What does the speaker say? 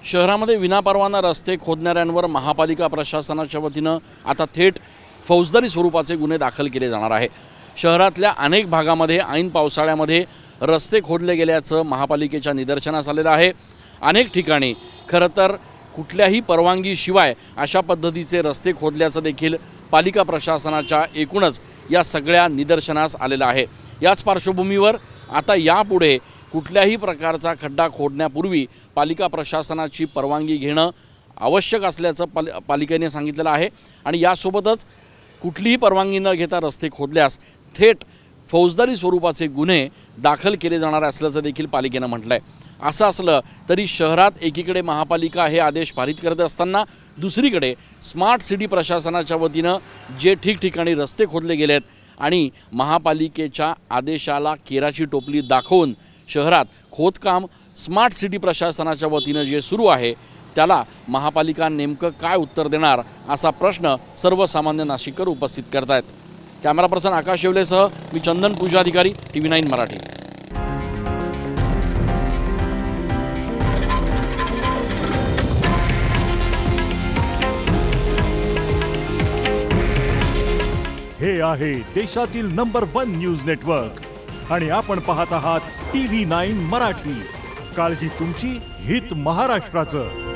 शहरामध्ये विनापरवाना रस्ते खोदणाऱ्यांवर महापालिका प्रशासनाच्या वतीनं आता थेट फौजदारी स्वरूपाचे गुन्हे दाखल केले जाणार आहे। शहरातल्या अनेक भागामध्ये ऐन पावसाळ्यामध्ये रस्ते खोदले गेल्याचं महापालिकेच्या निदर्शनास आलेलं आहे। अनेक ठिकाणी खरं तर कुठल्याही परवानगीशिवाय अशा पद्धतीचे रस्ते खोदल्याचं देखील पालिका प्रशासनाच्या एकूणच या सगळ्या निदर्शनास आलेलं आहे। याच पार्श्वभूमीवर आता यापुढे कुठल्याही प्रकारचा खड्डा खोदण्यापूर्वी पालिका प्रशासनाची परवानगी घेणं आवश्यक असल्याचं पालिकेने सांगितलेलं आहे आणि यासोबतच कुठलीही परवानगी न घेता रस्ते खोदल्यास थेट फौजदारी स्वरूपाचे गुन्हे दाखल केले जाणार असल्याचं देखील पालिकेनं म्हटलं आहे। असं असलं तरी शहरात एकीकडे महापालिका हे आदेश पारित करत असताना दुसरीकडे स्मार्ट सिटी प्रशासनाच्या वतीनं जे ठिकठिकाणी रस्ते खोदले गेलेत आणि महापालिकेच्या आदेशाला केराची टोपली दाखवून शहरात खोदकाम स्मार्ट सिटी प्रशासनाच्या वतीनं जे सुरू आहे त्याला महापालिका नेमकं काय उत्तर देणार असा प्रश्न सर्वसामान्य नाशिककर उपस्थित करतायत। कॅमेरा पर्सन आकाश येवलेसह मी चंदन पूजाधिकारी TV9 मराठी। हे आहे देशातील नंबर 1 न्यूज नेटवर्क आणि आपण पाहत आहात TV9 मराठी। काळजी तुमची, हित महाराष्ट्राचं।